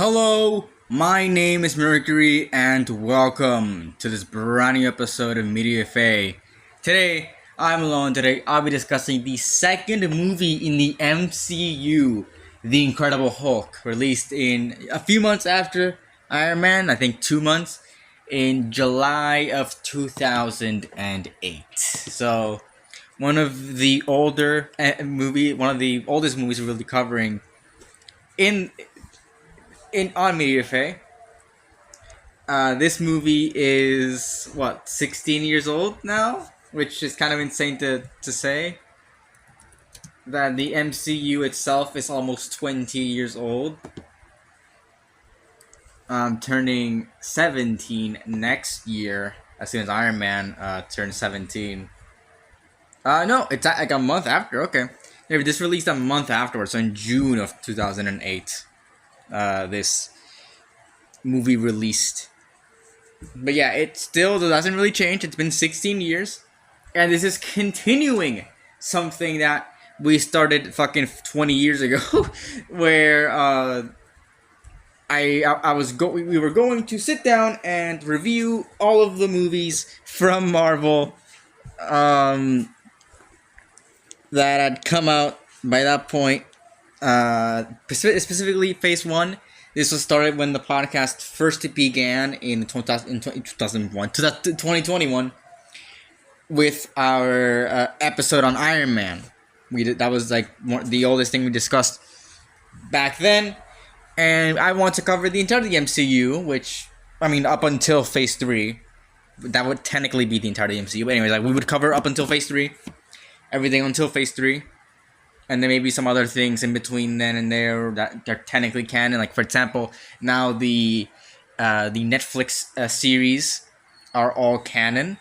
Hello, my name is Mercury, and welcome to this brand new episode of Media Fae. Today, I'm alone. Today, I'll be discussing the second movie in the MCU, The Incredible Hulk, released in a few months after Iron Man, I think 2 months, in July of 2008. So, one of the oldest movies we'll be covering in in on Media Fae. This movie is 16 years old now, which is kind of insane to say. That the MCU itself is almost 20 years old. Turning 17 next year, as soon as Iron Man turns 17. No, it's like a month after. Okay, yeah, this released a month afterwards, so in June of 2008. This movie released. But yeah, it still doesn't really change. It's been 16 years. And this is continuing something that we started fucking 20 years ago. Where we were going to sit down and review all of the movies from Marvel that had come out by that point. Specifically Phase 1. This was started when the podcast first began in 2021 with our episode on Iron Man. That was like the oldest thing we discussed back then, and I want to cover the entirety of the MCU, which I mean up until Phase 3. That would technically be the entirety of the MCU, but anyways, like we would cover up until Phase 3, everything until Phase 3. And then maybe some other things in between then and there that they're technically canon. Like for example, now the Netflix series are all canon.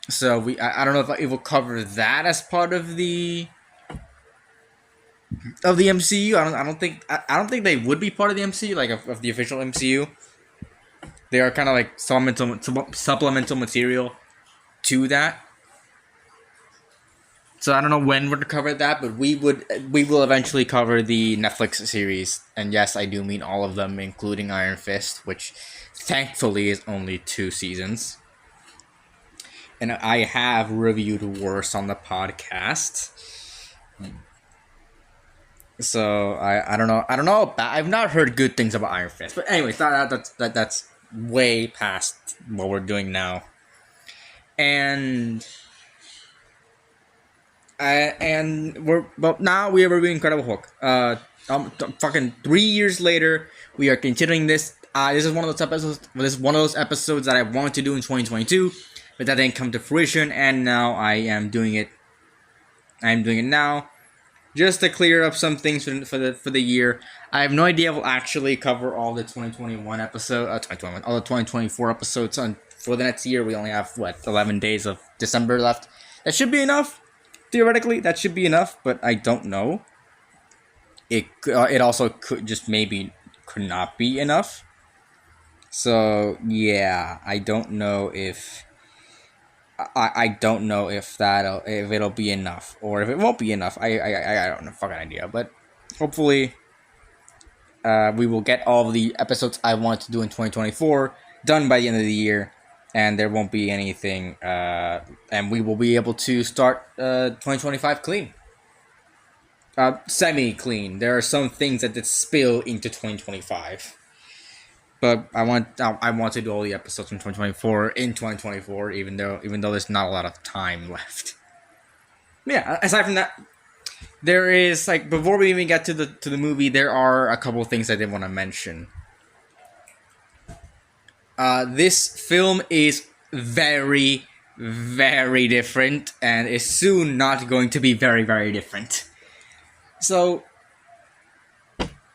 So I don't know if it will cover that as part of the MCU. I don't think they would be part of the MCU, like of the official MCU. They are kind of like supplemental material to that. So I don't know when we're to cover that, but we will eventually cover the Netflix series. And yes, I do mean all of them, including Iron Fist, which thankfully is only 2 seasons. And I have reviewed worse on the podcast. So I don't know. I've not heard good things about Iron Fist. But anyways, that's way past what we're doing now. And now we are reviewing Incredible Hulk. Fucking 3 years later, we are continuing this. This is one of those episodes. This is one of those episodes that I wanted to do in 2022, but that didn't come to fruition, and now I am doing it. I am doing it now, just to clear up some things for the year. I have no idea if we'll actually cover all the 2021 all the 2024 episodes for the next year. We only have 11 days of December left. That should be enough. Theoretically, that should be enough, but I don't know. It also could not be enough. So yeah, I don't know if it'll be enough or if it won't be enough. I don't know, fucking idea. But hopefully, we will get all of the episodes I want to do in 2024 done by the end of the year. And there won't be anything, and we will be able to start 2025 clean. Semi-clean. There are some things that did spill into 2025. But I want to do all the episodes from 2024 in 2024, even though there's not a lot of time left. Yeah, aside from that, there is, like, before we even get to the movie, there are a couple of things I did want to mention. This film is very, very different, and is soon not going to be very, very different. So,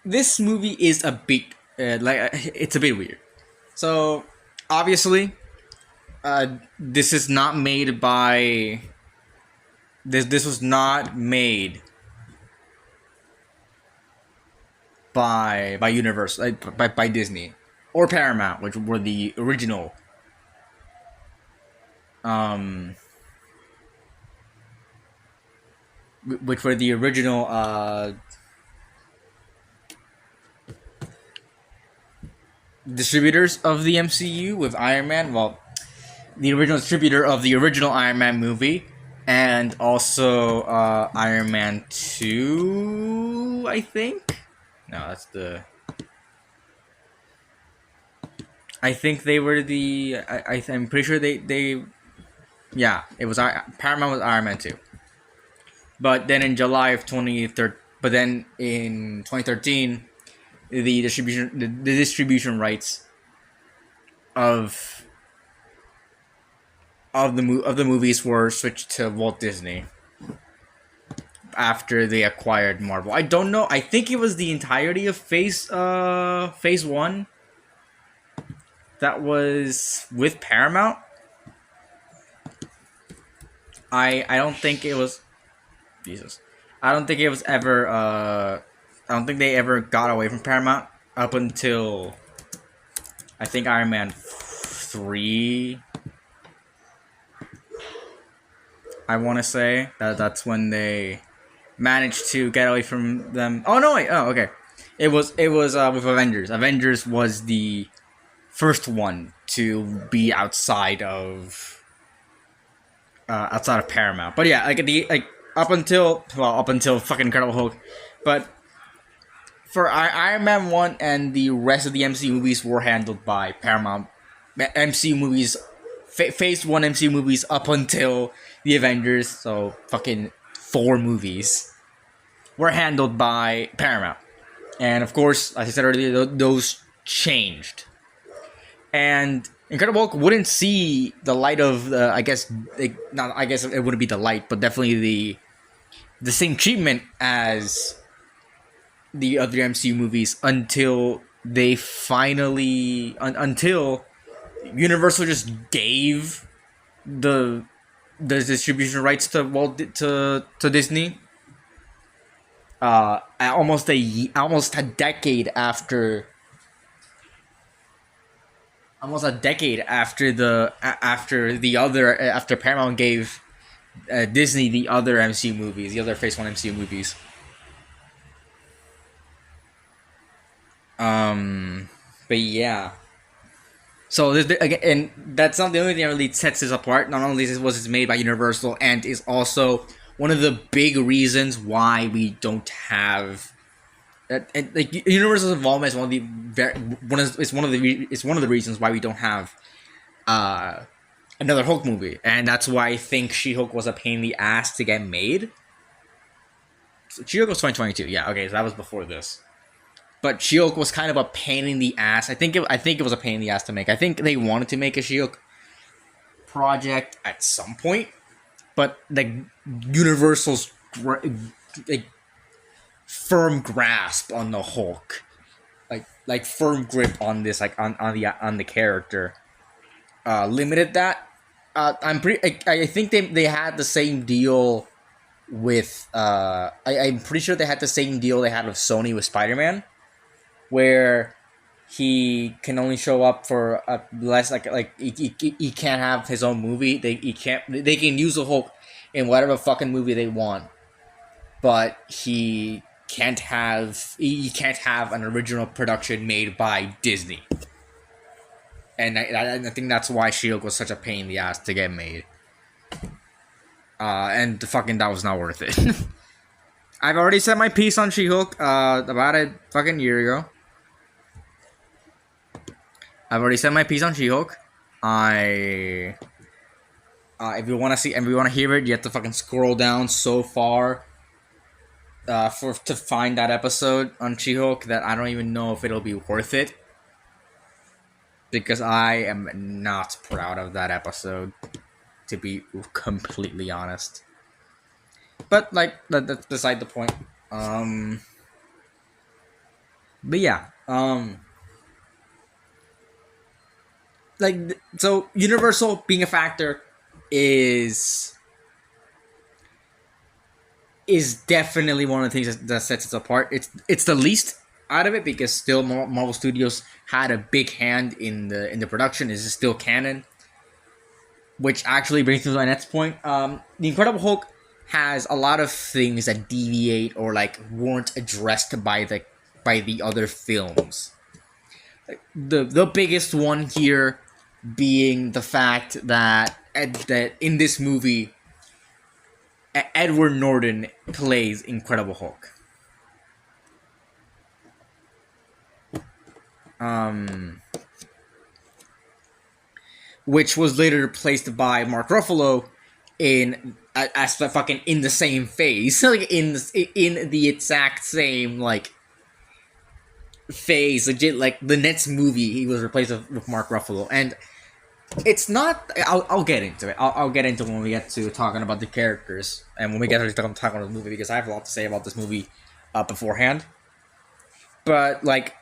this movie is a bit, it's a bit weird. So, obviously, this is not made by. This was not made by Universal, by Disney. Or Paramount, which were the original distributors of the MCU with Iron Man. Well, the original distributor of the original Iron Man movie, and also Iron Man 2, I think. No, that's the. I think they were the. I'm pretty sure they. Yeah, it was Paramount was Iron Man 2. But then in July of 2013, but then in 2013, the distribution rights of of the movies were switched to Walt Disney after they acquired Marvel. I don't know. I think it was the entirety of Phase 1 that was with Paramount. I don't think it was Jesus. I don't think it was ever I don't think they ever got away from Paramount up until I think Iron Man 3. I want to say that's when they managed to get away from them. Oh no! Wait. Oh, okay. It was with Avengers. Avengers was the first one to be outside of Paramount. But yeah, up until fucking Incredible Hulk, but for Iron Man 1 and the rest of the MCU movies were handled by Paramount. MCU movies, Phase 1 MCU movies up until the Avengers, so fucking 4 movies, were handled by Paramount. And of course, as I said earlier, those changed. And Incredible Hulk wouldn't see the light of I guess it wouldn't be the light, but definitely the same treatment as the other MCU movies until they finally until Universal just gave the distribution rights to Disney. Almost a decade after. Almost a decade after after Paramount gave Disney the other MCU movies, the other Phase 1 MCU movies. But yeah. So again, and that's not the only thing that really sets this apart. Not only was it made by Universal, and is also one of the big reasons why we don't have. Like Universal's involvement is one of the reasons why we don't have another Hulk movie, and that's why I think She-Hulk was a pain in the ass to get made. She-Hulk was 2022, yeah, okay, so that was before this. But She-Hulk was kind of a pain in the ass. I think it was a pain in the ass to make. I think they wanted to make a She-Hulk project at some point, but Universal's firm grasp on the Hulk, like firm grip on this, on the character, limited that. I think they had the same deal with. I'm pretty sure they had the same deal they had with Sony with Spider-Man, where he can only show up for less he can't have his own movie. They can use the Hulk in whatever fucking movie they want, but he can't have an original production made by Disney. And I think that's why She-Hulk was such a pain in the ass to get made. And that was not worth it. I've already said my piece on She-Hulk about a fucking year ago. I've already said my piece on She-Hulk. If you want to hear it, you have to fucking scroll down so far to find that episode on She-Hulk that I don't even know if it'll be worth it, because I am not proud of that episode, to be completely honest. But that's beside the point. But yeah. So Universal being a factor is definitely one of the things that sets it apart. It's the least out of it, because still Marvel Studios had a big hand in the production. Is still canon, which actually brings me to my next point. The Incredible Hulk has a lot of things that deviate or weren't addressed by the other films. The biggest one here being the fact that in this movie, Edward Norton plays Incredible Hulk. Which was later replaced by Mark Ruffalo in as fucking in the same phase, like in the exact same like phase, legit. Like the next movie, he was replaced with Mark Ruffalo, and it's not. I'll get into it. I'll get into it when we get to talking about the characters and when we get to talking about the movie, because I have a lot to say about this movie beforehand. But like,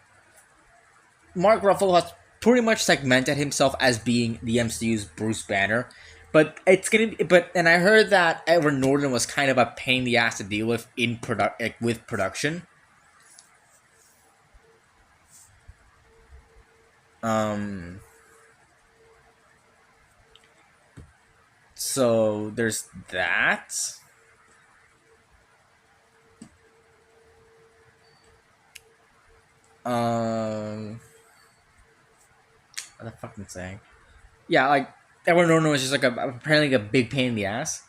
Mark Ruffalo has pretty much segmented himself as being the MCU's Bruce Banner. But it's gonna be, and I heard that Edward Norton was kind of a pain in the ass to deal with with production. So there's that. What the fuck am I saying? Yeah, like Edward Norton was just like apparently a big pain in the ass.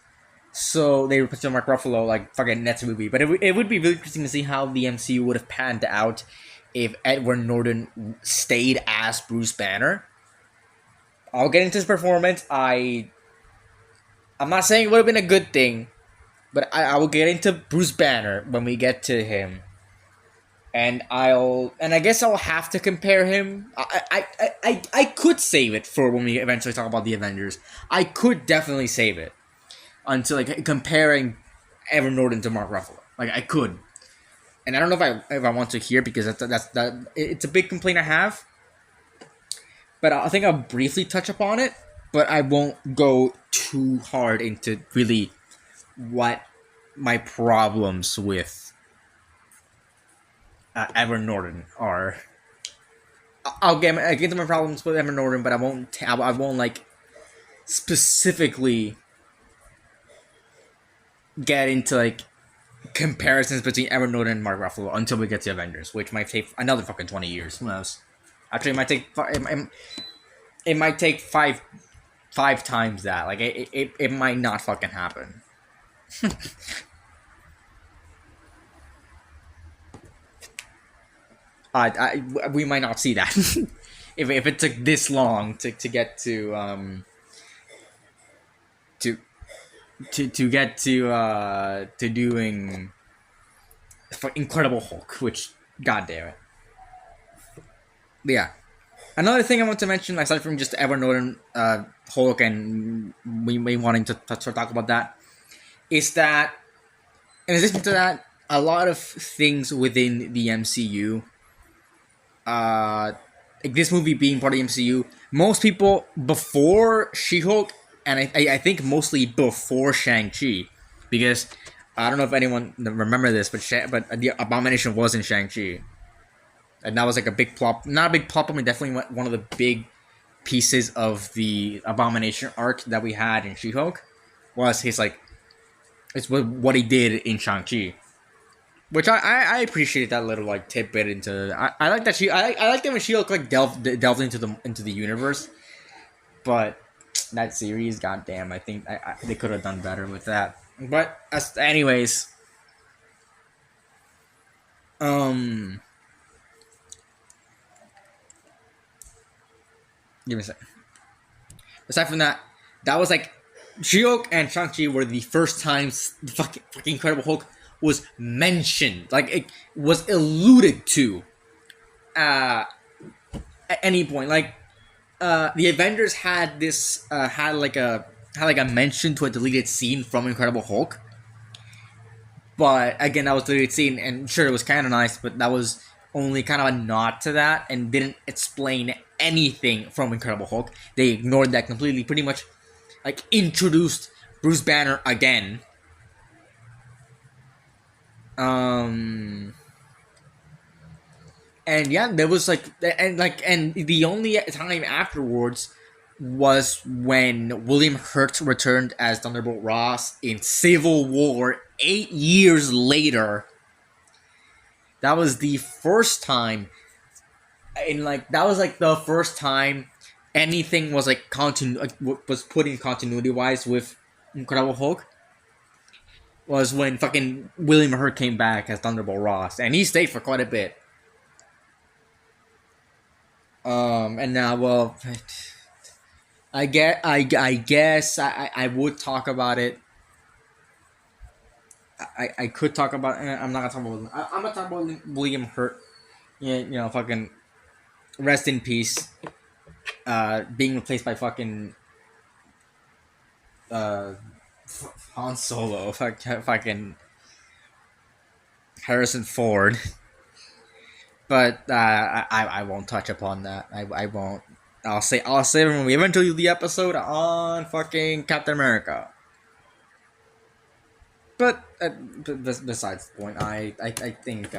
So they replaced Mark Ruffalo like fucking next movie. But it would be really interesting to see how the MCU would have panned out if Edward Norton stayed as Bruce Banner. I'll get into his performance. I'm not saying it would have been a good thing, but I will get into Bruce Banner when we get to him. And I guess I'll have to compare him. I could save it for when we eventually talk about the Avengers. I could definitely save it until like comparing Edward Norton to Mark Ruffalo. Like I could, and I don't know if I want to hear, because it's a big complaint I have. But I think I'll briefly touch upon it, but I won't go too hard into really what my problems with Edward Norton are. I'll get to my problems with Edward Norton, but I won't like specifically get into like comparisons between Edward Norton and Mark Ruffalo until we get to Avengers, which might take another fucking 20 years. Who knows? Actually, it might take five times that. Like it might not fucking happen. We might not see that if it took this long to get to get to doing Incredible Hulk, which goddamn it. But yeah, another thing I want to mention, aside from just Edward Norton Hulk and we wanting to talk about that, is that in addition to that, a lot of things within the MCU, like this movie being part of the MCU, most people before She-Hulk, and I think mostly before Shang-Chi, because I don't know if anyone remember this, but the Abomination was in Shang-Chi, and that was like a big plot, not a big plot, but definitely one of the big pieces of the Abomination arc that we had in She-Hulk was it's what he did in Shang-Chi. Which I appreciate that little like tidbit into. I like that I like that when She-Hulk like delved into the universe, but that series, goddamn, I think they could have done better with that. But anyways, give me a second. Aside from that, that was like She-Hulk and Shang-Chi were the first times the fucking Incredible Hulk was mentioned, like it was alluded to at any point. Like the Avengers had this had like a mention to a deleted scene from Incredible Hulk, but again, that was a deleted scene, and sure, it was canonized, but that was only kind of a nod to that and didn't explain anything from Incredible Hulk. They ignored that completely, pretty much like introduced Bruce Banner again. And yeah, there was and the only time afterwards was when William Hurt returned as Thunderbolt Ross in Civil War 8 years later. That was the first time and like that was like the first time anything was like was put in continuity wise with Incredible Hulk was when fucking William Hurt came back as Thunderbolt Ross, and he stayed for quite a bit. And now, well, I guess I would talk about it. I could talk about. I'm not gonna talk about. I'm gonna talk about William Hurt. Yeah, fucking rest in peace. Being replaced by fucking uh, Han Solo, fucking Harrison Ford. But I won't touch upon that. I won't. I'll say it when we eventually do the episode on fucking Captain America. But besides the point, I think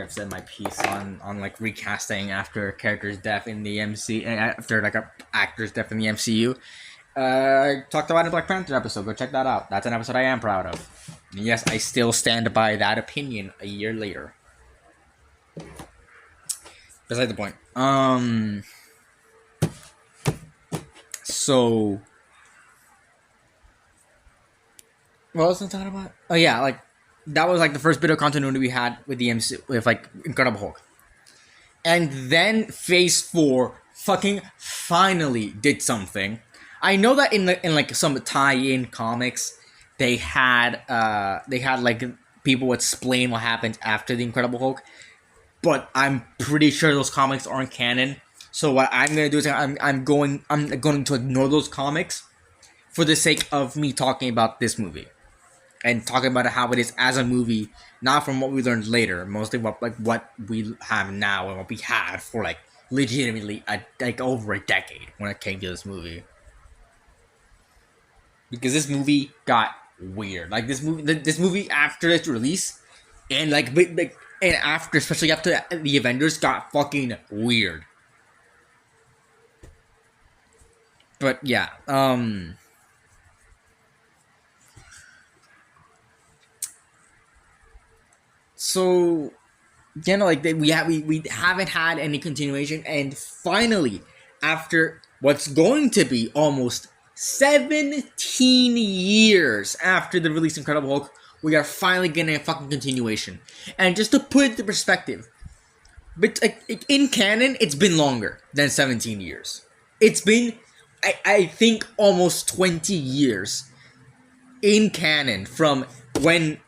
I've said my piece on like recasting after a character's death in the MC after like a actor's death in the MCU. I talked about it in Black Panther episode. Go check that out. That's an episode I am proud of. And yes, I still stand by that opinion a year later. Beside the point. So what was I talking about? Oh yeah, like that was like the first bit of continuity we had with the MC with like Incredible Hulk. And then Phase 4 fucking finally did something. I know that in like some tie-in comics, they had like people explain what happened after the Incredible Hulk, but I'm pretty sure those comics aren't canon. So what I'm gonna do is I'm going to ignore those comics for the sake of me talking about this movie and talking about how it is as a movie, not from what we learned later, mostly what we have now and what we had for like legitimately like over a decade when it came to this movie. Because this movie got weird. Like this movie after its release, and and after, especially after the Avengers, got fucking weird. But yeah, so like we haven't had any continuation, and finally, after what's going to be almost 17 years after the release of Incredible Hulk, we are finally getting a fucking continuation. And just to put it into perspective, but like in canon, it's been longer than 17 years. It's been, I think, almost 20 years in canon from when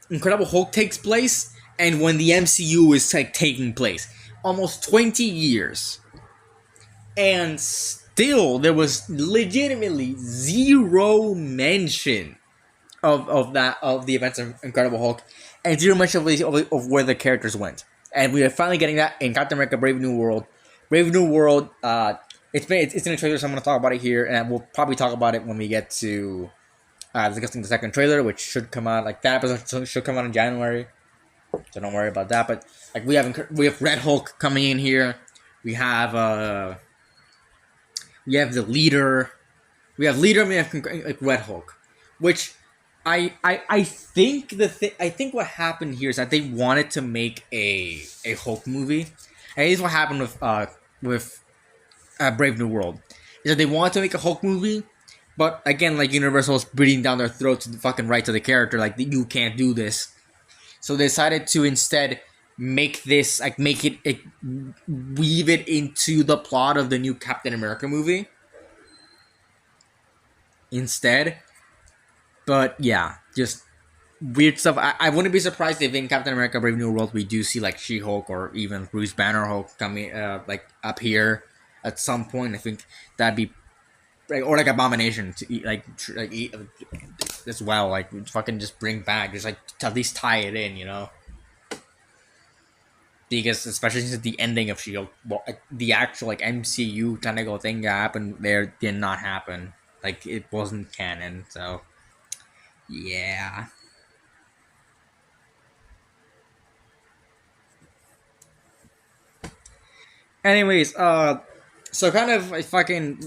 Incredible Hulk takes place and when the MCU is like taking place. Almost 20 years. And still, there was legitimately zero mention of the events of Incredible Hulk, and zero mention of where the characters went. And we are finally getting that in Captain America: Brave New World. Brave New World. It's in a trailer, so I'm going to talk about it here, and we'll probably talk about it when we get to discussing the second trailer, which should come out like that episode should come out in January. So don't worry about that. But like we have Red Hulk coming in here. We have the leader. We have leader. And we have like Red Hulk, which I think I think what happened here is that they wanted to make a Hulk movie. And this is what happened with Brave New World. Is that they wanted to make a Hulk movie, but again, like Universal's breathing down their throats the fucking rights of the character, like you can't do this. So they decided to instead make this weave it into the plot of the new Captain America movie instead. But yeah, just weird stuff. I wouldn't be surprised if in Captain America: Brave New World we do see like She-Hulk or even Bruce Banner Hulk coming like up here at some point. I think that'd be or like Abomination to eat as well. Like fucking just bring back, just like to at least tie it in, Because especially since the ending of Shield, the actual like MCU tentacle thing that happened there did not happen. Like it wasn't canon, so yeah. Anyways, so kind of fucking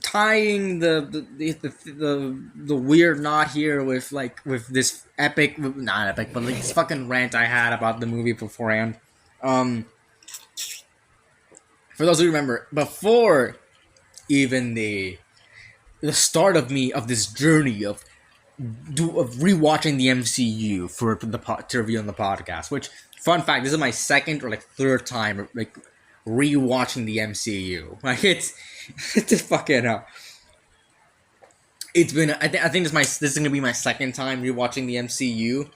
tying the weird knot here with this epic, not epic, but like this fucking rant I had about the movie beforehand. Um, for those who remember, before even the start of this journey of rewatching the MCU for to review on the podcast. Which, fun fact, this is my second or like third time like rewatching the MCU. Like it's just fucking it's been I think this is gonna be my second time rewatching the MCU,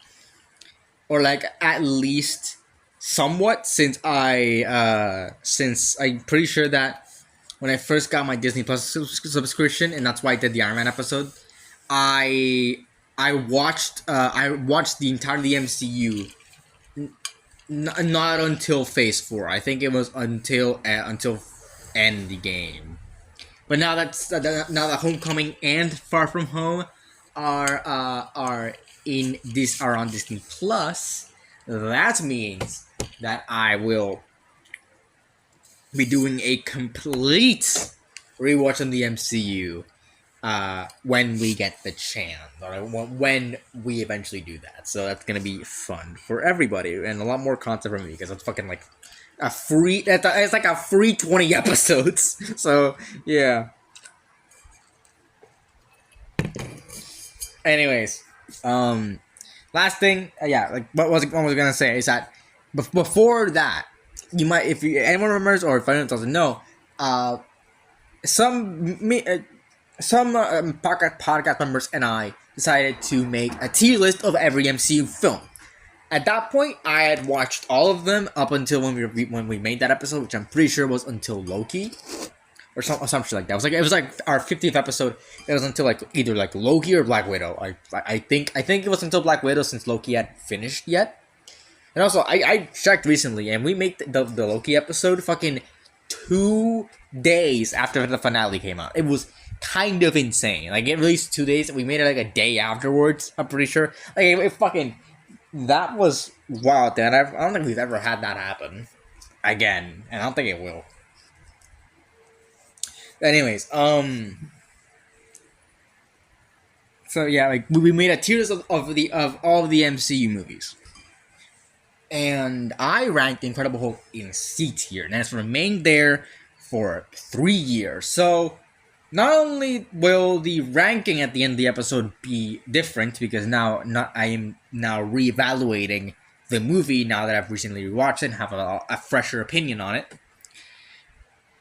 or like at least somewhat since I'm pretty sure that when I first got my Disney Plus subscription, and that's why I did the Iron Man episode. I watched the entire the MCU not until Phase 4. I think it was until Endgame. But now that Homecoming and Far From Home are on Disney Plus, that means that I will be doing a complete rewatch on the MCU when we get the chance, or when we eventually do that. So that's gonna be fun for everybody and a lot more content for me because it's fucking like a free. It's like a free 20 episodes. So yeah. Anyways, last thing, like what was I gonna say is that before that, you might, if anyone remembers or if anyone doesn't know, some podcast members and I decided to make a tier list of every MCU film. At that point, I had watched all of them up until when we made that episode, which I'm pretty sure was until Loki, or something like that. It was like our 50th episode. It was until like either like Loki or Black Widow. I think it was until Black Widow, since Loki had finished yet. And also, I checked recently, and we made the Loki episode fucking 2 days after the finale came out. It was kind of insane. Like, it released 2 days, we made it like a day afterwards, I'm pretty sure. Like, it fucking, that was wild, and I don't think we've ever had that happen again, and I don't think it will. Anyways, so yeah, like, we made a tier list of all of the MCU movies. And I ranked Incredible Hulk in C tier, and it's remained there for 3 years. So, not only will the ranking at the end of the episode be different, because I am now reevaluating the movie now that I've recently rewatched it and have a fresher opinion on it.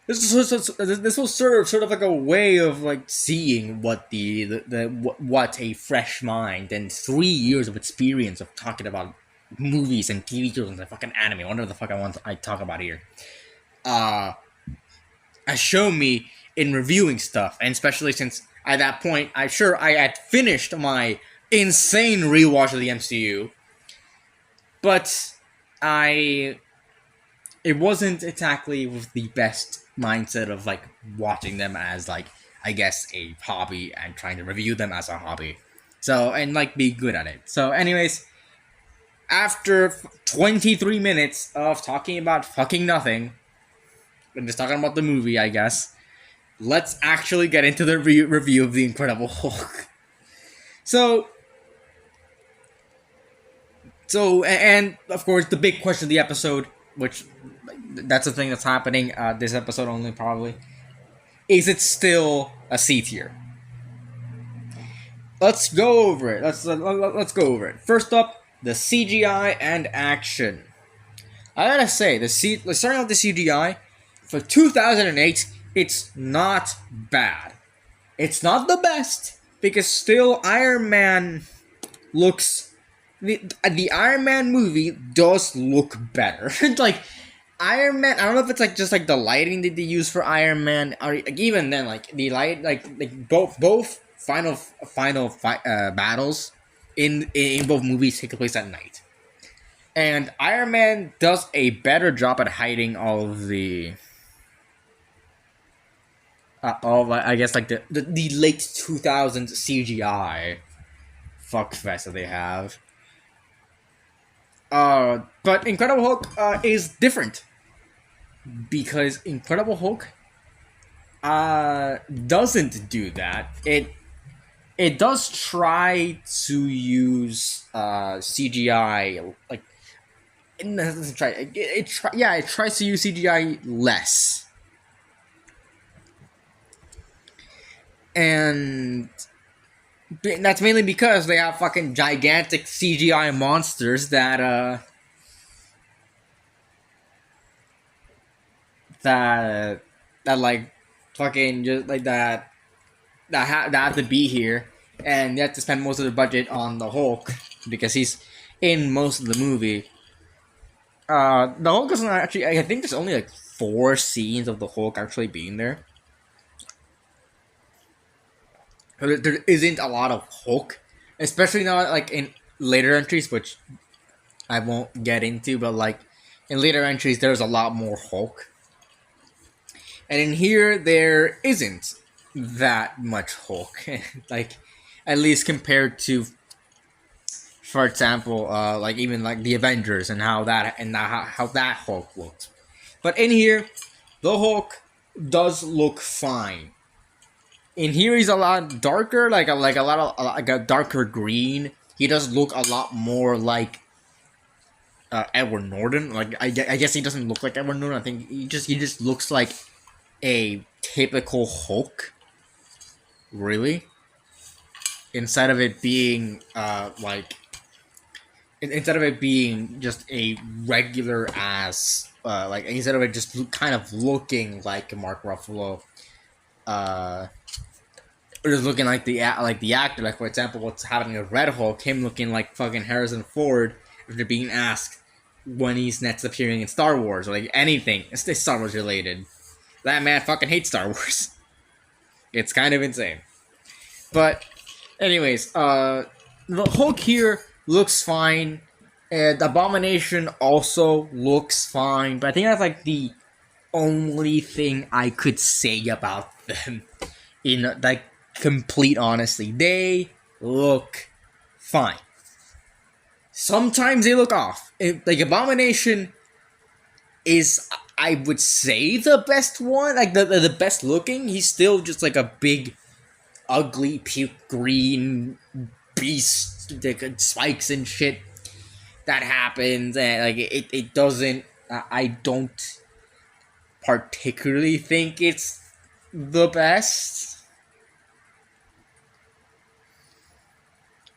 This will serve sort of like a way of like seeing what what a fresh mind and 3 years of experience of talking about movies and TV shows and fucking anime, whatever the fuck I talk about here, has shown me in reviewing stuff, and especially since at that point I had finished my insane rewatch of the MCU, but it wasn't exactly with the best mindset of like watching them as like, I guess, a hobby and trying to review them as a hobby. So, and like be good at it. So anyways, after 23 minutes of talking about fucking nothing, and just talking about the movie, I guess, let's actually get into the review of The Incredible Hulk. So, and of course, the big question of the episode, which that's the thing that's happening this episode only probably, is it still a C tier? Let's go over it. Let's go over it. First up, the CGI and action. I gotta say, starting off the CGI, for 2008, it's not bad. It's not the best, because still Iron Man looks... The Iron Man movie does look better. Like, Iron Man, I don't know if it's like just like the lighting that they use for Iron Man, or like, even then, like the light, like both final battles in both movies take place at night, and Iron Man does a better job at hiding all of the I guess like the late 2000s CGI fuckfest that they have. But Incredible Hulk is different, because Incredible Hulk doesn't do that. It does try to use CGI, like it doesn't try it tries to use CGI less, and that's mainly because they have fucking gigantic CGI monsters that that like fucking just like that have to be here, and they have to spend most of the budget on the Hulk because he's in most of the movie. The Hulk isn't actually. I think there's only like 4 scenes of the Hulk actually being there. So there isn't a lot of Hulk, especially not like in later entries, which I won't get into. But like in later entries, there's a lot more Hulk, and in here there isn't that much Hulk. Like at least compared to, for example, like even like the Avengers and how that Hulk looked. But in here, the Hulk does look fine. In here, he's a lot darker, like a lot of like a darker green. He does look a lot more like Edward Norton. Like I guess he doesn't look like Edward Norton. I think he just looks like a typical Hulk. Really, instead of it being instead of it being just a regular ass, like instead of it just kind of looking like Mark Ruffalo, or just looking like the actor. Like for example, what's happening with Red Hulk, him looking like fucking Harrison Ford after being asked when he's next appearing in Star Wars or like anything. It's Star Wars related. That man fucking hates Star Wars. It's kind of insane. But, anyways, the Hulk here looks fine. And Abomination also looks fine. But I think that's like the only thing I could say about them. In like complete honesty, they look fine. Sometimes they look off. Like Abomination is, I would say, the best one. Like the best looking. He's still just like a big, ugly, puke green beast, like spikes and shit that happens, and like it doesn't. I don't particularly think it's the best.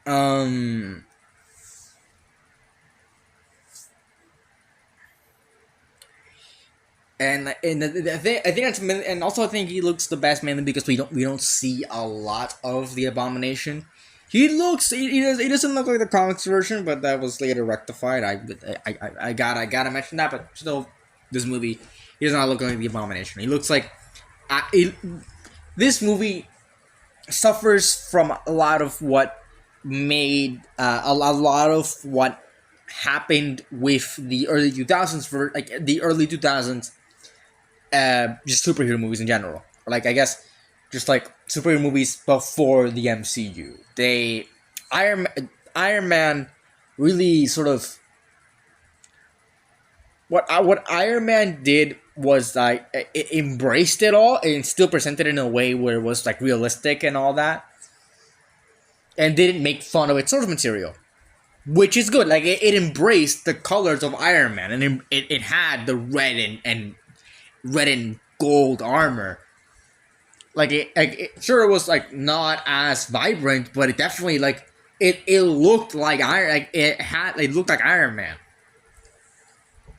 Um. And I think that's and also I think he looks the best mainly because we don't see a lot of the Abomination. He doesn't look like the comics version, but that was later rectified. I gotta mention that, but still, this movie he does not look like the Abomination. He looks like this movie suffers from a lot of what made a lot of what happened with the early 2000s for like the early 2000s just superhero movies in general. Like I guess just like superhero movies before the MCU. Iron Man really sort of what Iron Man did was like it embraced it all and still presented it in a way where it was like realistic and all that, and didn't make fun of its source material, which is good. Like it embraced the colors of Iron Man, and it had the red and gold armor. Like it sure it was like not as vibrant, but it definitely like it looked like it looked like Iron Man.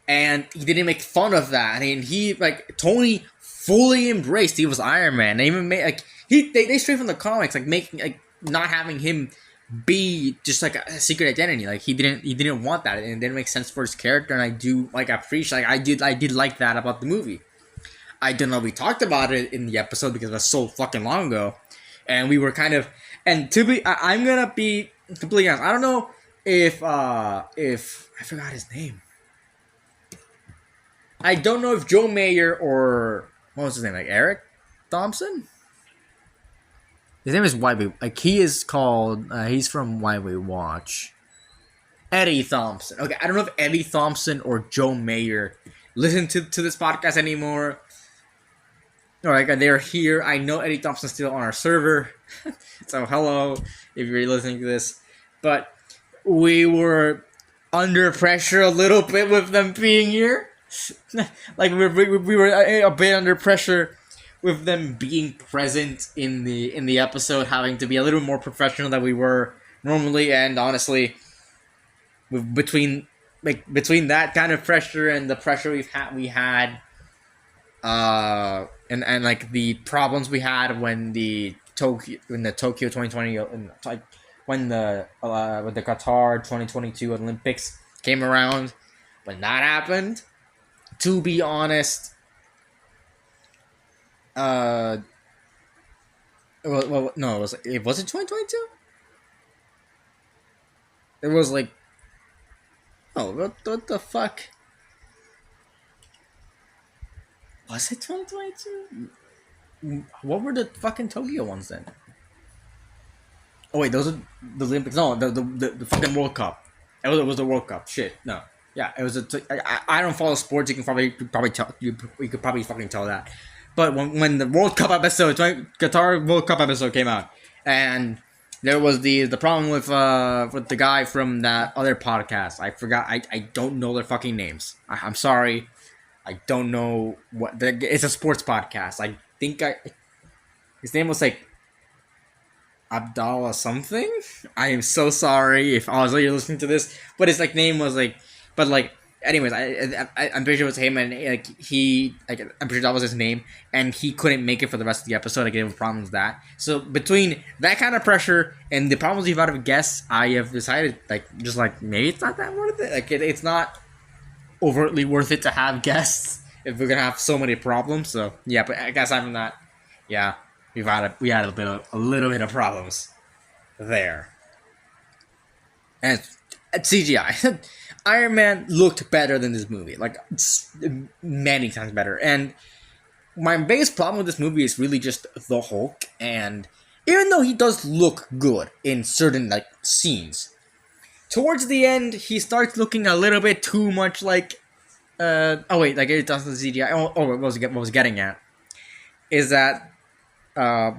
And he didn't make fun of that. And he like Tony fully embraced he was Iron Man. They even made like they straight from the comics like making like not having him be just like a secret identity. Like he didn't want that, and it didn't make sense for his character. And I do like appreciate like I did like that about the movie. I don't know if we talked about it in the episode because it was so fucking long ago, and we were kind of I'm gonna be completely honest. I don't know if I forgot his name. I don't know if Joe Mayer or what was his name, like Eric Thompson. His name is Why We like he is called. He's from Why We Watch. Eddie Thompson. Okay, I don't know if Eddie Thompson or Joe Mayer listen to this podcast anymore. All right, they're here. I know Eddie Thompson's still on our server, so hello if you're listening to this. But we were under pressure a little bit with them being here. Like we were a bit under pressure with them being present in the episode, having to be a little more professional than we were normally. And honestly, between between that kind of pressure and the pressure we had and like the problems we had when the Tokyo 2020 like when the with the Qatar 2022 Olympics came around, when that happened, to be honest, uh no, it was it 2022. It was like, oh, what the fuck, was it 2022? What were the fucking Tokyo ones then? Oh wait, those are the Olympics. No, the fucking World Cup. It was the World Cup. Shit, no. Yeah, it was I don't follow sports. You can probably tell you could probably fucking tell that. But when the World Cup episode, Qatar World Cup episode came out, and there was the problem with the guy from that other podcast. I forgot. I don't know their fucking names. I'm sorry. I don't know it's a sports podcast. I think his name was like Abdallah something. I am so sorry if also you're listening to this, but his like name was like, but like, anyways, I'm pretty sure it was him, and like I'm pretty sure that was his name, and he couldn't make it for the rest of the episode. Like, there were problems with that. So between that kind of pressure and the problems we've had with guests, I have decided just maybe it's not that worth it. Like it's not overtly worth it to have guests if we're gonna have so many problems. So yeah, but I guess I'm not. Yeah, we had a little bit of problems there. And CGI, Iron Man looked better than this movie, like many times better. And my biggest problem with this movie is really just the Hulk. And even though he does look good in certain like scenes, towards the end he starts looking a little bit too much like oh wait, like it doesn't CGI. What was getting at is that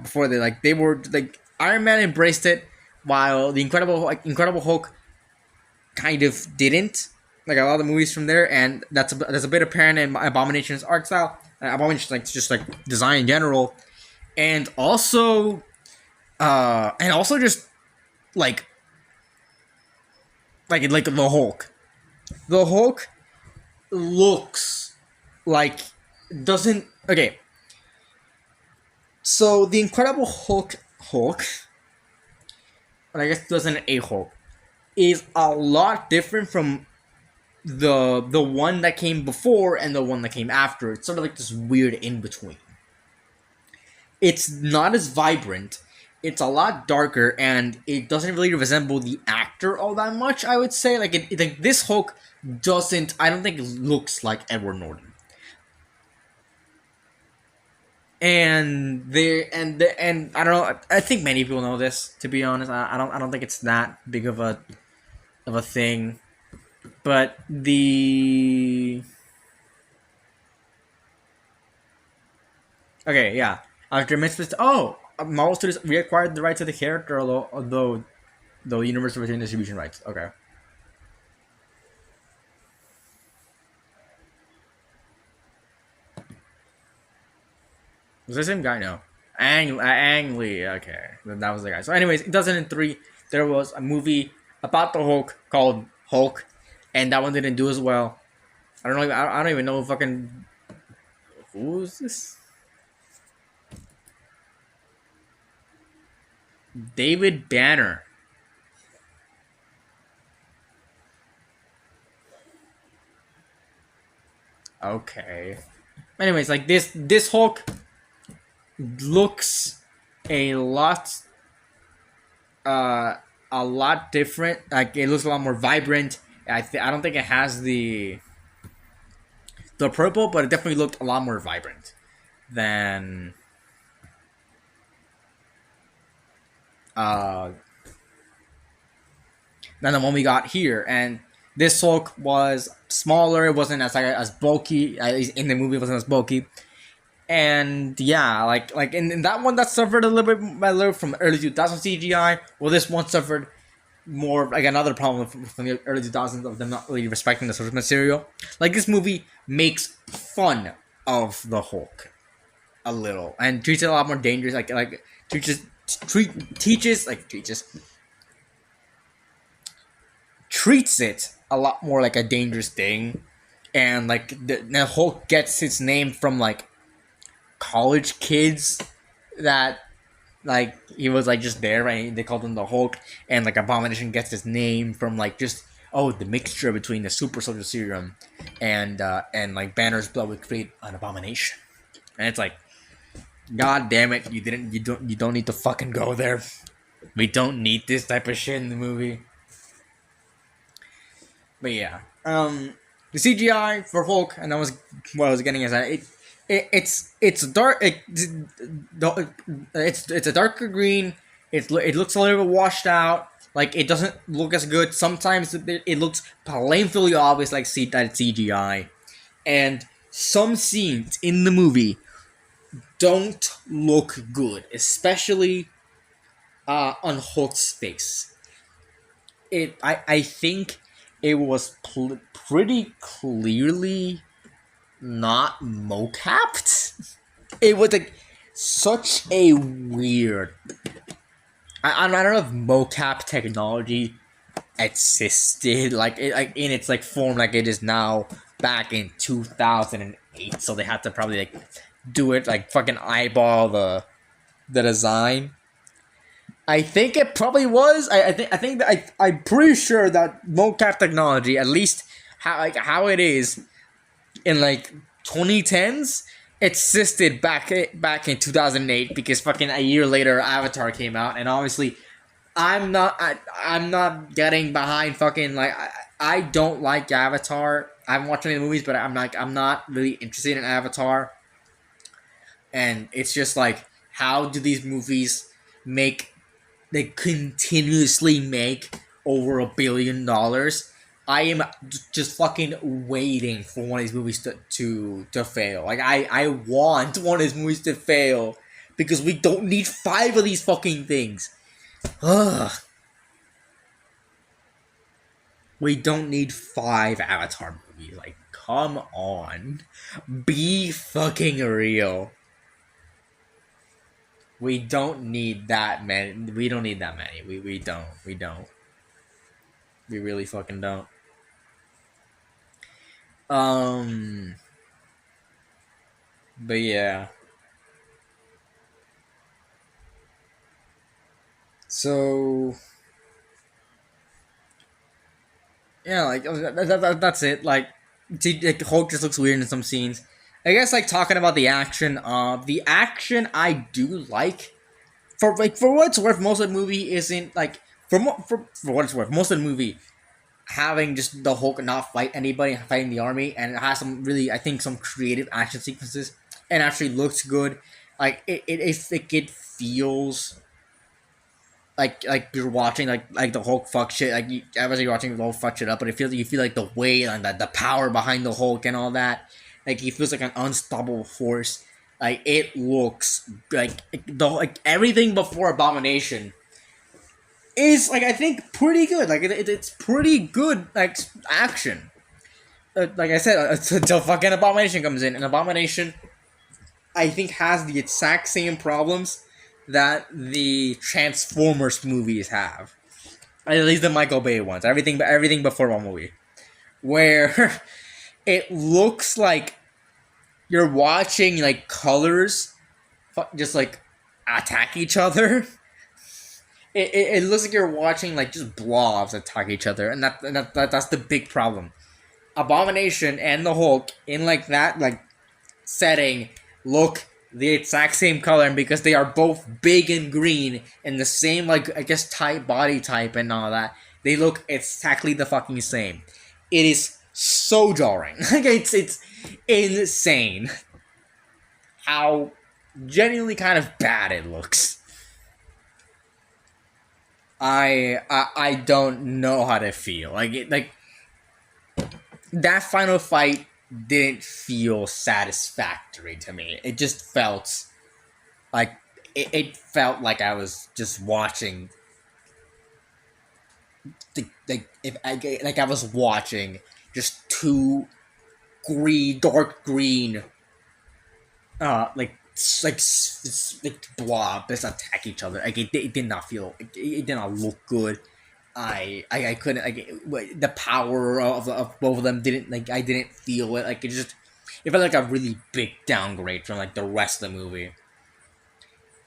before they were like Iron Man embraced it, while the Incredible Hulk kind of didn't. Like a lot of the movies from there, and that's a bit apparent in Abomination's art style. Abomination's just like design in general, and also just like the Hulk. The Hulk looks like doesn't okay. So the Incredible Hulk, but I guess it wasn't a Hulk, is a lot different from the one that came before and the one that came after. It's sort of like this weird in between. It's not as vibrant. It's a lot darker, and it doesn't really resemble the actor all that much. I would say, like this Hulk doesn't. I don't think it looks like Edward Norton. And I don't know. I think many people know this. To be honest, I don't think it's that big of a thing. But okay, yeah. After Misfits, Marvel Studios reacquired the rights to the character, although Universal retained distribution rights. Okay. Was the same guy? No. Ang Lee. Okay, that was the guy. So, anyways, in 2003, there was a movie about the Hulk called Hulk, and that one didn't do as well. I don't know. I don't even know fucking who's this. David Banner. Okay. Anyways, like this Hulk looks a lot different. Like it looks a lot more vibrant. I don't think it has the purple, but it definitely looked a lot more vibrant than the one we got here. And this Hulk was smaller. It wasn't as bulky. At least in the movie, it wasn't as bulky. And yeah, like in that one that suffered a little from early 2000 CGI. Well, this one suffered more like another problem from the early 2000s of them not really respecting the source material. Like this movie makes fun of the Hulk a little and treats it a lot more dangerous. Like teaches treats it a lot more like a dangerous thing. And like the Hulk gets its name from like college kids that like he was like just there, right? They called him the Hulk, and like Abomination gets his name from like just the mixture between the super soldier serum and like Banner's blood would create an abomination. And it's like, god damn it, you don't need to fucking go there. We don't need this type of shit in the movie. But yeah, the CGI for Hulk, and that was what I was getting at. It's dark. It's a darker green. It looks a little bit washed out. Like it doesn't look as good. Sometimes it looks painfully obvious, like that it's CGI, and some scenes in the movie don't look good, especially on Hulk's face. I think it was pretty clearly not mocapped. It was like such a weird. I don't know if mocap technology existed like in its like form like it is now back in 2008. So they had to probably like do it like fucking eyeball the design. I think it probably was. I'm pretty sure that mocap technology, at least how it is in like 2010s, existed back in 2008 because fucking a year later Avatar came out, and obviously I'm not getting behind fucking like I don't like Avatar. I haven't watched any of the movies, but I'm not really interested in Avatar. And it's just like, how do these movies make? They continuously make over $1 billion. I am just fucking waiting for one of these movies to fail. Like I want one of these movies to fail because we don't need 5 of these fucking things. Ugh. We don't need 5 Avatar movies. Like, come on, be fucking real. We don't need that many. We don't need that many. We don't. We don't. We really fucking don't. But yeah. So yeah, like that's it. Like, Hulk just looks weird in some scenes. I guess like talking about the action. The action I do like. For what it's worth, most of the movie isn't like for what it's worth. Most of the movie having just the Hulk not fight anybody, fighting the army, and it has some really, I think, some creative action sequences, and actually looks good. Like it feels like you're watching like the Hulk fuck shit. Like obviously you're watching the Hulk fuck shit up, but it feels like you feel like the weight and the power behind the Hulk and all that. Like he feels like an unstoppable force. Like it looks like everything before Abomination is like I think pretty good. Like it's pretty good like action. Like I said, until fucking Abomination comes in, and Abomination, I think, has the exact same problems that the Transformers movies have. At least the Michael Bay ones. Everything before one movie, where it looks like you're watching like colors, just like attack each other. It looks like you're watching like just blobs attack each other, and that's the big problem. Abomination and the Hulk in like that like setting look the exact same color, and because they are both big and green and the same like I guess type body type and all that, they look exactly the fucking same. It is so jarring. Like it's insane how genuinely kind of bad it looks. I don't know how to feel like that final fight didn't feel satisfactory to me. It just felt like it felt like I was just watching like if I like I was watching just two dark green, like blobs attack each other. Like it did not feel, it did not look good. I couldn't the power of both of them didn't, like, I didn't feel it. Like it felt like a really big downgrade from like the rest of the movie.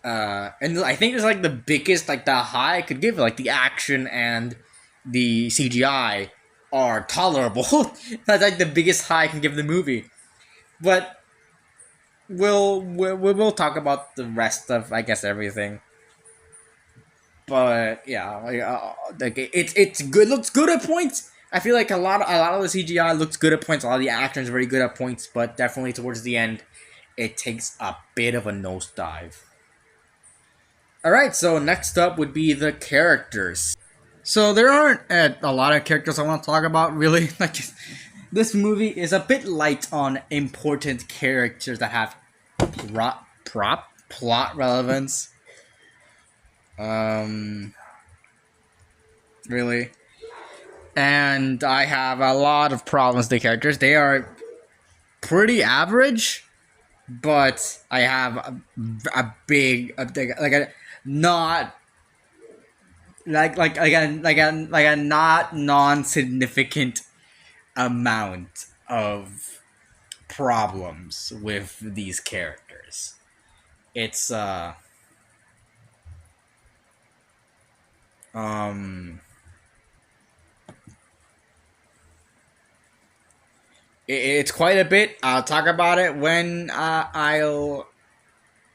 And I think it's like the biggest, like the high I could give it. Like the action and the CGI are tolerable. That's like the biggest high I can give the movie. But we'll talk about the rest of, I guess, everything. But yeah, like it's good. Looks good at points. I feel like a lot of the CGI looks good at points. A lot of the action is very good at points, but definitely towards the end, it takes a bit of a nosedive. All right, so next up would be the characters. So there aren't a lot of characters I want to talk about, really. Like, this movie is a bit light on important characters that have plot relevance. Really, and I have a lot of problems with the characters. They are pretty average, but I have like a not like a not non-significant amount of problems with these characters. It's um it's quite a bit. I'll talk about it when I'll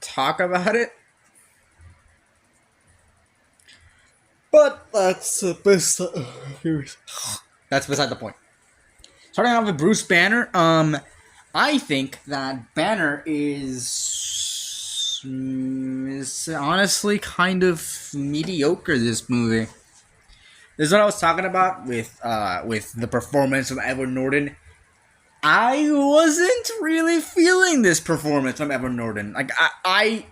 talk about it. But that's beside the point. Starting off with Bruce Banner, I think that Banner is honestly kind of mediocre. This movie. This is what I was talking about with the performance of Edward Norton. I wasn't really feeling this performance from Edward Norton. Like I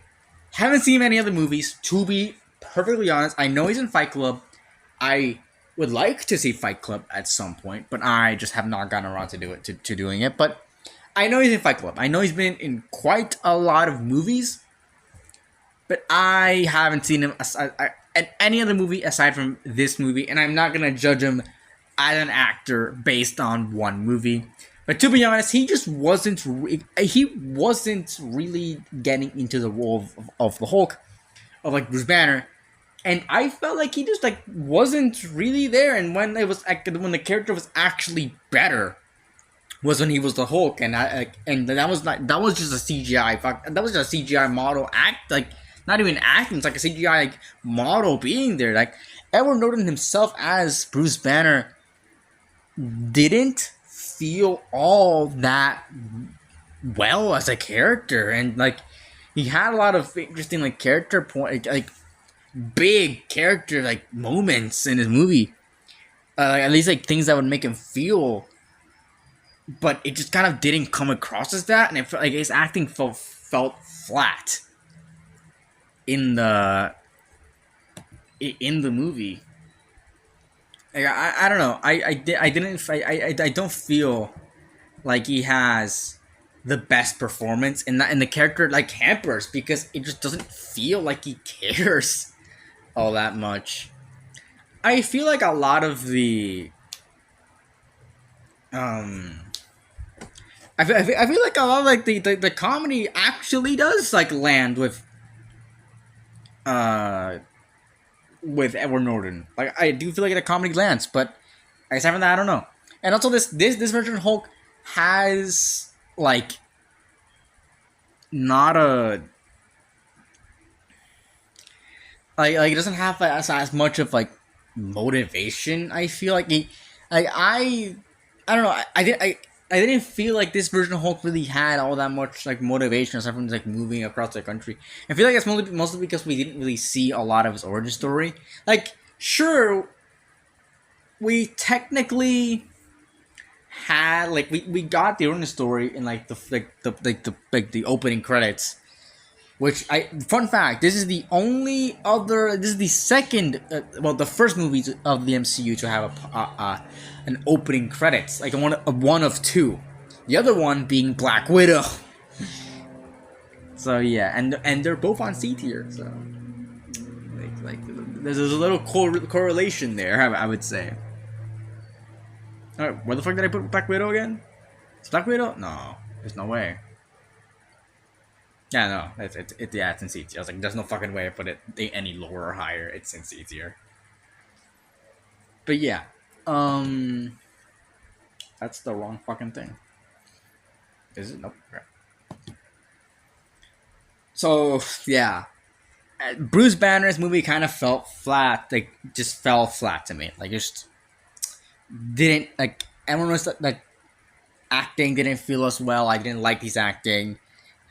haven't seen any other movies, to be perfectly honest. I know he's in Fight Club. I would like to see Fight Club at some point, but I just have not gotten around to doing it. But I know he's in Fight Club. I know he's been in quite a lot of movies, but I haven't seen him in any other movie aside from this movie, and I'm not gonna judge him as an actor based on one movie. But to be honest, he just wasn't. He wasn't really getting into the role of the Hulk, of like Bruce Banner, and I felt like he just like wasn't really there. And when when the character was actually better, was when he was the Hulk, and that was just a CGI. That was just a CGI model act, like not even acting. It's like a CGI like model being there. Like Edward Norton himself as Bruce Banner didn't feel all that well as a character, and like he had a lot of interesting like character point, like big character like moments in his movie, at least like things that would make him feel, but it just kind of didn't come across as that, and it felt like his acting felt flat in the movie. Like, I don't know. I don't feel like he has the best performance in that, and the character like hampers because it just doesn't feel like he cares all that much. I feel like a lot of the I feel like a lot of like the comedy actually does like land uh with Edward Norton. Like I do feel like the comedy lands, but aside from that, I don't know. And also this version of Hulk has like not a like it doesn't have as much of like motivation. I feel like I don't know. I didn't feel like this version of Hulk really had all that much like motivation aside from like moving across the country. I feel like it's mostly because we didn't really see a lot of his origin story. Like, sure, we technically had like we got the origin story in like the opening credits. Which fun fact, this is the only other, this is the second, the first movie of the MCU to have an opening credits, like one of two, the other one being Black Widow. So yeah, and they're both on C tier, so like there's a little correlation there, I would say. All right, where the fuck did I put Black Widow again? It's Black Widow? No, there's no way. Yeah, no, it's in C tier. I was like, there's no fucking way I put it any lower or higher. It's in C tier. But yeah, that's the wrong fucking thing. Is it? Nope. Okay. So yeah, Bruce Banner's movie kind of felt flat. Like, just fell flat to me. Like, just didn't like. Everyone was like, acting didn't feel as well. I didn't like his acting.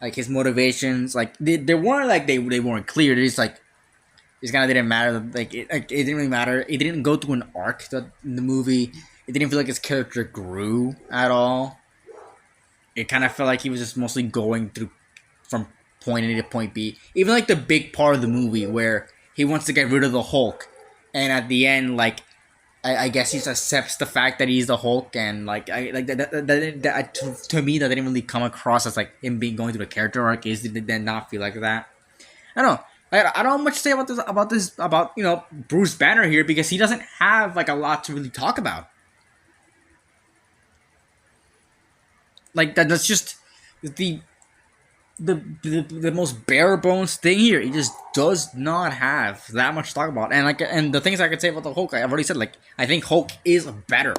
Like, his motivations, like they weren't like they weren't clear. They just like, it kind of didn't matter. Like it didn't really matter. It didn't go through an arc in the movie. It didn't feel like his character grew at all. It kind of felt like he was just mostly going through from point A to point B. Even like the big part of the movie where he wants to get rid of the Hulk, and at the end, like, I guess he just accepts the fact that he's the Hulk, and like to me that didn't really come across as like him being going through the character arc. It did not feel like that. I don't know. I don't have much to say about Bruce Banner here, because he doesn't have like a lot to really talk about. Like that's just the most bare bones thing here. He just does not have that much to talk about. And the things I could say about the Hulk, I've already said. Like, I think Hulk is better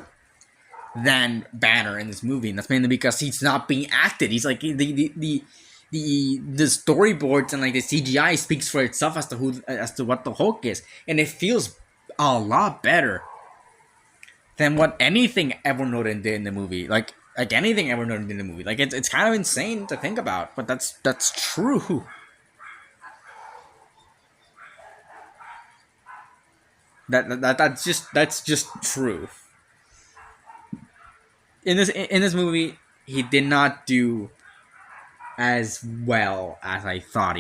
than Banner in this movie, and that's mainly because he's not being acted. He's like the storyboards and like the CGI speaks for itself as to what the Hulk is, and it feels a lot better than what anything Edward Norton did in the movie. Like anything Edward Norton did in the movie. Like, it's kind of insane to think about, but that's true. That's just true. In this movie, he did not do as well as I thought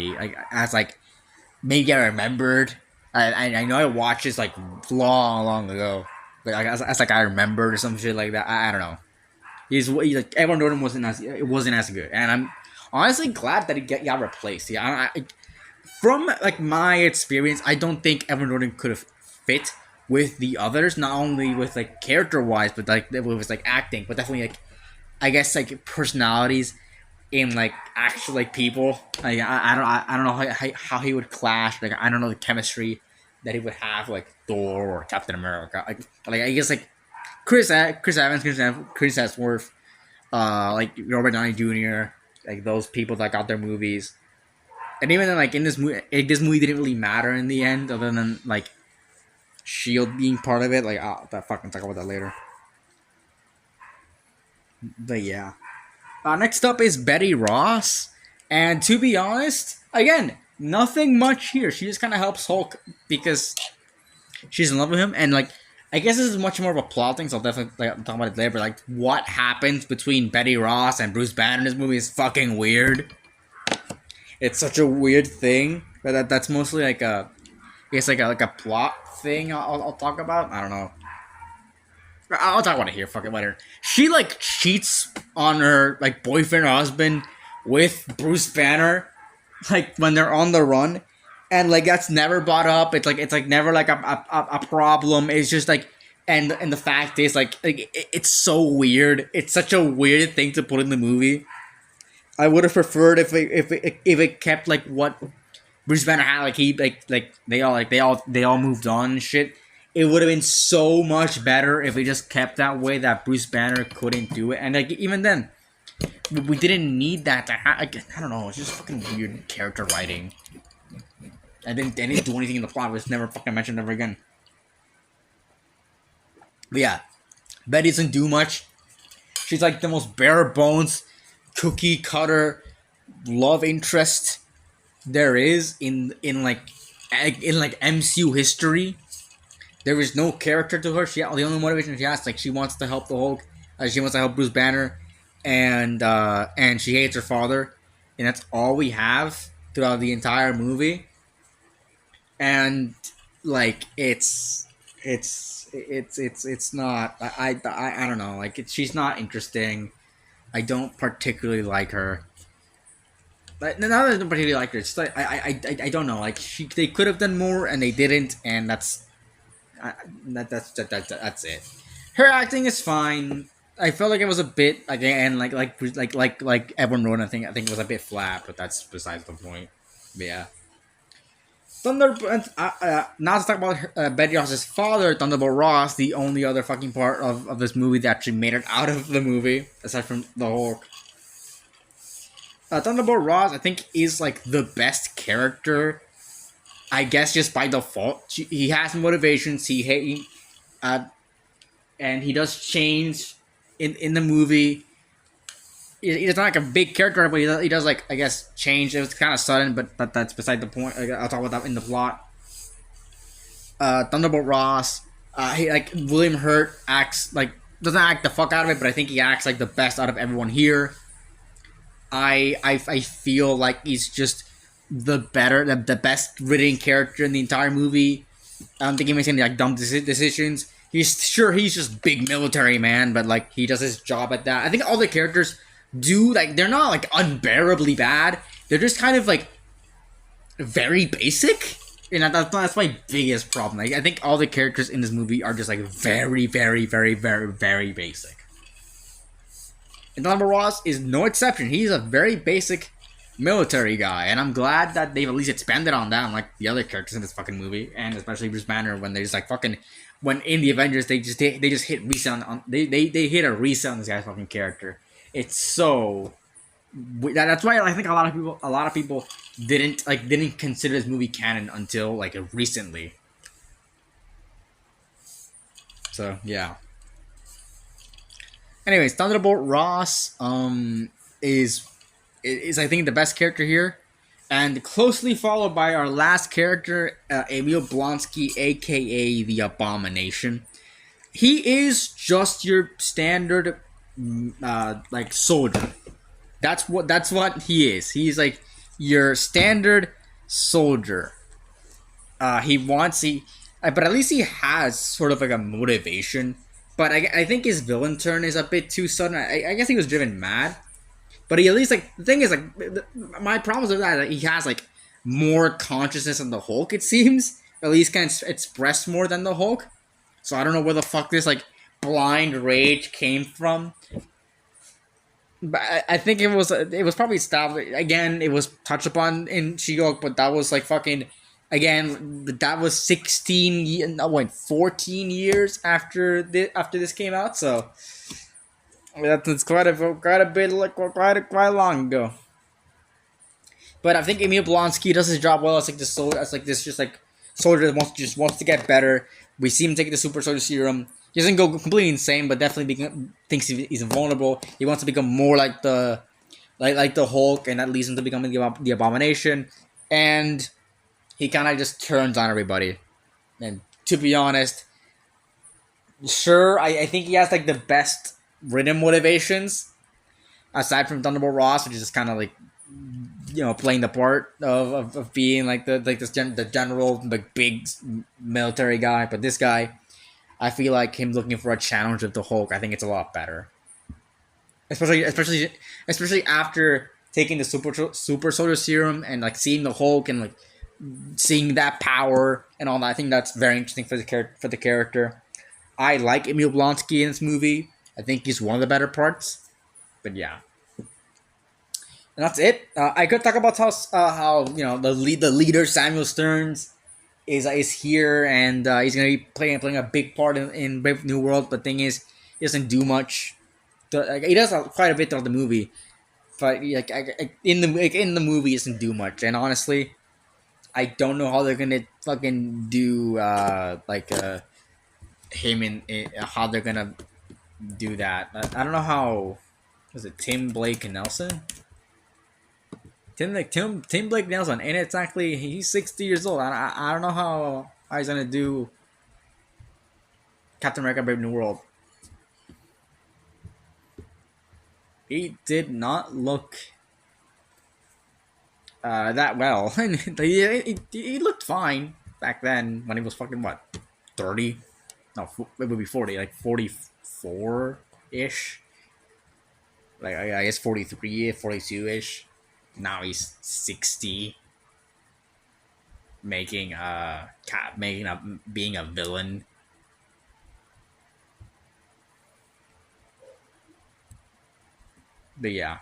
maybe I remembered. I know I watched this like long ago, but as I remembered or some shit like that. I don't know. He's like, Edward Norton wasn't as good, and I'm honestly glad that he got replaced. Yeah, from like my experience, I don't think Edward Norton could have fit with the others, not only with like character wise, but like with his like acting, but definitely like, I guess, like personalities in like actual like people. Like I don't know how he would clash. Like, I don't know the chemistry that he would have like Thor or Captain America. Like I guess like Chris Evans, Chris Hemsworth, like Robert Downey Jr., like those people that got their movies. And even then, like, in this movie didn't really matter in the end, other than like Shield being part of it. Like, I'll fucking talk about that later. But yeah, next up is Betty Ross, and to be honest, again, nothing much here. She just kind of helps Hulk because she's in love with him, and like, I guess this is much more of a plot thing, so I'll definitely talk about it later. But like, what happens between Betty Ross and Bruce Banner in this movie is fucking weird. It's such a weird thing, but that's mostly like I guess like a plot thing. I'll talk about. I don't know. I'll talk about it here. Fuck it, later. She like cheats on her like boyfriend or husband with Bruce Banner, like when they're on the run. And like, that's never brought up. It's like never like a problem. It's just like, and the fact is like it's so weird. It's such a weird thing to put in the movie. I would have preferred if it kept like what Bruce Banner had. Like they all moved on and shit. It would have been so much better if it just kept that way, that Bruce Banner couldn't do it. And like, even then, we didn't need that to happen. I don't know. It's just fucking weird character writing. I didn't do anything in the plot. It was never fucking mentioned ever again. But yeah, Betty doesn't do much. She's like the most bare bones, cookie cutter love interest there is in like MCU history. There is no character to her. The only motivation she has, like, she wants to help the Hulk. She wants to help Bruce Banner, and she hates her father, and that's all we have throughout the entire movie. And like it's not. I don't know. Like she's not interesting. I don't particularly like her. But not that I don't particularly like her. It's like I don't know. Like they could have done more and they didn't, and I, that's it. Her acting is fine. I felt like it was a bit again like everyone wrote. I think it was a bit flat, but that's besides the point. But yeah. Not to talk about Betty Ross's father, Thunderbolt Ross, the only other fucking part of this movie that actually made it out of the movie, aside from the Hulk. Thunderbolt Ross, I think, is like the best character. I guess just by default, he has motivations. Uh, and he does change in the movie. He's not like a big character, but he does like I guess change. It was kind of sudden, but that's beside the point. I'll talk about that in the plot. Thunderbolt Ross, he like William Hurt acts like doesn't act the fuck out of it, but I think he acts like the best out of everyone here. I feel like he's just the best written character in the entire movie. I don't think he makes any like dumb decisions. He's just big military man, but like he does his job at that. I think all the characters do like they're not like unbearably bad. They're just kind of like very basic. And that's my biggest problem. Like, I think all the characters in this movie are just like very, very, very, very, very basic. And Thunderbolt Ross is no exception. He's a very basic military guy, and I'm glad that they've at least expanded on that, unlike the other characters in this fucking movie, and especially Bruce Banner when they just like fucking when in the Avengers they just hit reset on they hit a reset on this guy's fucking character. It's so that's why I think a lot of people didn't consider this movie canon until like recently. So yeah. Anyways, Thunderbolt Ross is I think the best character here, and closely followed by our last character, Emil Blonsky, aka the Abomination. He is just your standard like soldier. That's what he is. He's like your standard soldier. But at least he has sort of like a motivation. But I think his villain turn is a bit too sudden. I guess he was driven mad. But he at least like the thing is like my problem with that is that he has like more consciousness than the Hulk. It seems at least can express more than the Hulk. So I don't know where the fuck this like blind rage came from. But I think it was probably established again. It was touched upon in She-Hulk, but that was like fucking again. That was 14 years after this came out. So that's quite a bit like quite long ago. But I think Emil Blonsky does his job well as like this soldier, as like this just like soldier that wants to get better. We see him take the super soldier serum. He doesn't go completely insane, but definitely thinks he's invulnerable. He wants to become more like the Hulk, and that leads him to becoming the Abomination. And he kind of just turns on everybody. And to be honest, sure, I think he has like the best written motivations aside from Thunderbolt Ross, which is just kind of like playing the part of being like the general like big military guy. But this guy, I feel like him looking for a challenge with the Hulk. I think it's a lot better, especially after taking the super soldier serum and like seeing the Hulk and like seeing that power and all that. I think that's very interesting for the character. I like Emil Blonsky in this movie. I think he's one of the better parts. But yeah. And that's it. I could talk about how the leader Samuel Stearns is here, and he's gonna be playing a big part in Brave New World. But the thing is, he doesn't do much. He does quite a bit throughout the movie, but in the movie, he doesn't do much. And honestly, I don't know how they're gonna fucking do him in how they're gonna do that. I don't know how. Was it Tim Blake Nelson? Tim Blake Nelson, and it's actually he's 60 years old. I don't know how he's gonna do Captain America: Brave New World. he did not look that well. And he looked fine back then when he was fucking what, 30? No, it would be 40, like 44 ish. Like I guess 43, 42 ish. Now he's 60, making a being a villain. But yeah,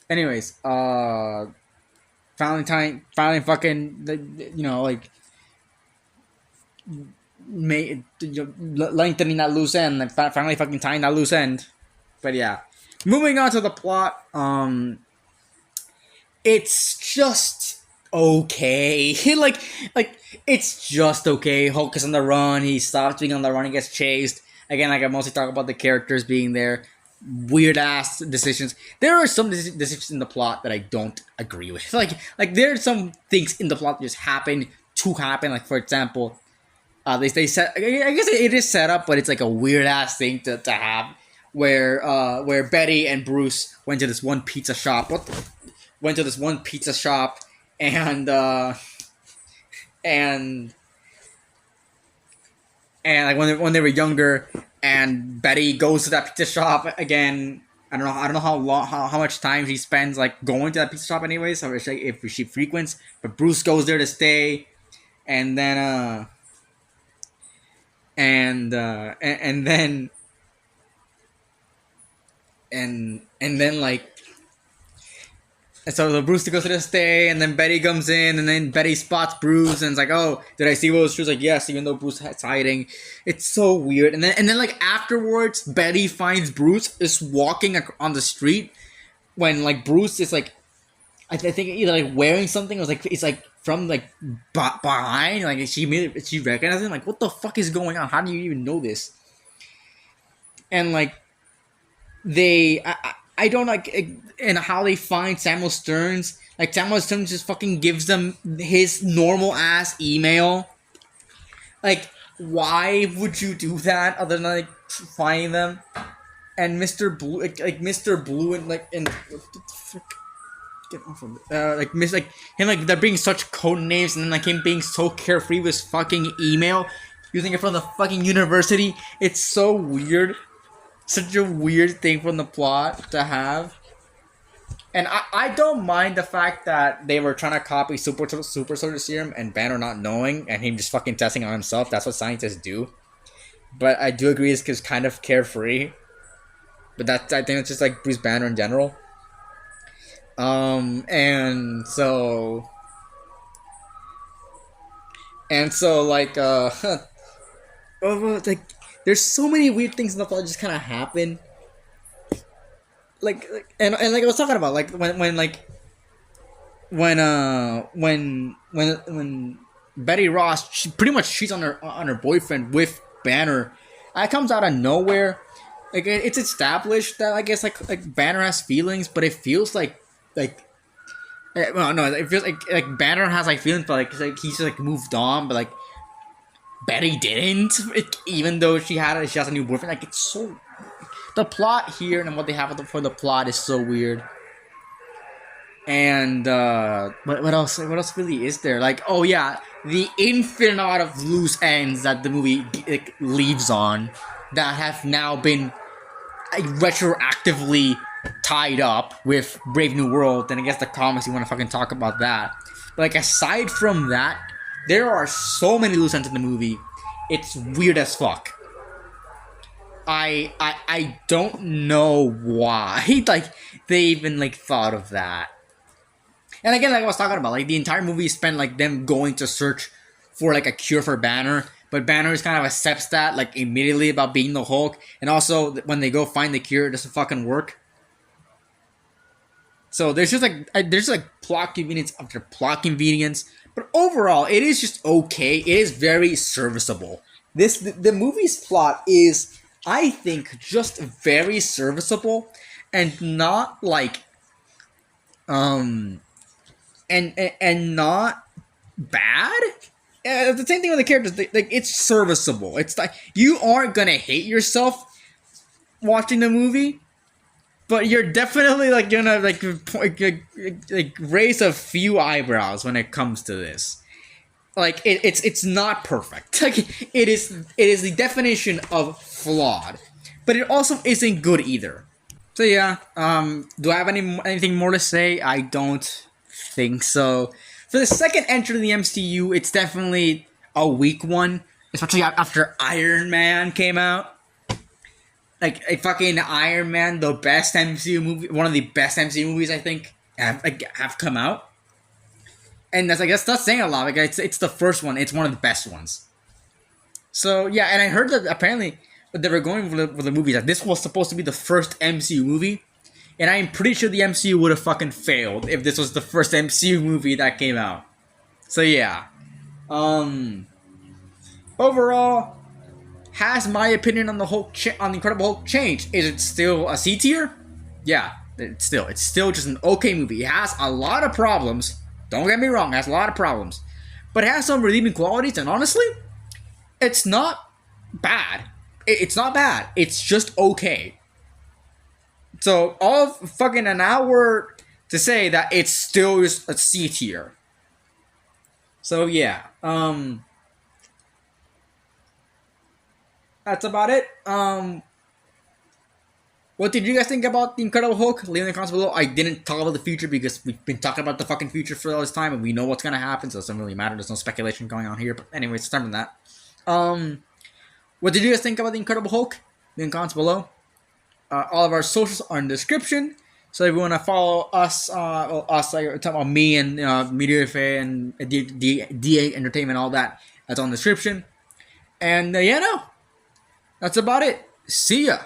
anyways, finally fucking, like lengthening that loose end, like finally fucking tying that loose end. But yeah, moving on to the plot. It's just okay. like it's just okay. Hulk is on the run. He stops being on the run. He gets chased again. Like I mostly talk about the characters being there. Weird ass decisions. There are some decisions in the plot that I don't agree with. Like there are some things in the plot that just happen to happen. Like for example, they set. I guess it is set up, but it's like a weird ass thing to have, where Betty and Bruce went to this one pizza shop. Went to this one pizza shop, and and like when they were younger, and Betty goes to that pizza shop again. I don't know how much time she spends like going to that pizza shop anyway. So if she frequents, but Bruce goes there to stay, and then and then and then like, and so the Bruce goes to the stay, and then Betty comes in, and then Betty spots Bruce, and it's like, oh, did I see what was true? Like, yes, even though Bruce is hiding. It's so weird. And then like afterwards, Betty finds Bruce is walking on the street when like Bruce is like, I think either like wearing something, or like it's like from like behind, like she recognizes him. Like, what the fuck is going on? How do you even know this? And like I don't like, and how they find Samuel Stearns. Like Samuel Stearns just fucking gives them his normal ass email. Like, why would you do that other than like finding them? And Mr. Blue, like Mr. Blue, and like, and what the fuck? Get off of it. Like like him, like they're being such code names, and then like him being so carefree with his fucking email, using it from the fucking university. It's so weird. Such a weird thing from the plot to have. And I don't mind the fact that they were trying to copy super soldier serum and Banner not knowing, and him just fucking testing on himself. That's what scientists do. But I do agree it's kind of carefree. But I think it's just like Bruce Banner in general. And so like like there's so many weird things in the plot that just kind of happen. And like I was talking about, like when Betty Ross, she pretty much cheats on her boyfriend with Banner. That comes out of nowhere. Like it's established that I guess like Banner has feelings, but it feels like well, no, it feels like Banner has like feelings, but like he's like moved on, but like Betty didn't, even though she has a new boyfriend. Like it's so, the plot here and what they have for the plot is so weird. And what else? What else really is there? Like, oh yeah, the infinite amount of loose ends that the movie like leaves on that have now been retroactively tied up with Brave New World. And I guess the comics, you want to fucking talk about that. But like aside from that, there are so many loose ends in the movie. It's weird as fuck. I don't know why like they even like thought of that. And again, like I was talking about, like the entire movie spent like them going to search for like a cure for Banner, but Banner just kind of accepts that like immediately about being the Hulk, and also when they go find the cure, it doesn't fucking work. So there's just like plot convenience after plot convenience. But overall, it is just okay. It is very serviceable. The movie's plot is, I think, just very serviceable and not like and not bad. the same thing with the characters. Like it's serviceable. It's like you aren't gonna hate yourself watching the movie, but you're definitely like gonna like raise a few eyebrows when it comes to this. Like it's not perfect. Like it is the definition of flawed, but it also isn't good either. So yeah, do I have anything more to say? I don't think so. For the second entry in the MCU, it's definitely a weak one, especially after Iron Man came out. Like a fucking Iron Man, the best MCU movie, one of the best MCU movies I think have come out, and that's saying a lot. Like it's the first one, it's one of the best ones. So yeah, and I heard that apparently they were going for the movie that this was supposed to be the first MCU movie, and I'm pretty sure the MCU would have fucking failed if this was the first MCU movie that came out. So yeah, overall, has my opinion on the on the Incredible Hulk changed? Is it still a C tier? Yeah, it's still just an okay movie. It has a lot of problems. Don't get me wrong, it has a lot of problems, but it has some redeeming qualities. And honestly, it's not bad. It's not bad. It's just okay. So all of fucking an hour to say that it's still just a C tier. So yeah, that's about it. What did you guys think about the Incredible Hulk? Leave in the comments below. I didn't talk about the future because we've been talking about the fucking future for all this time, and we know what's gonna happen, so it doesn't really matter. There's no speculation going on here. But anyways, aside from that, what did you guys think about the Incredible Hulk? Leave in the comments below. All of our socials are in the description. So if you want to follow us, like talking about me and Media Fair and DA Entertainment, all that, that's on the description. And yeah, no, that's about it. See ya.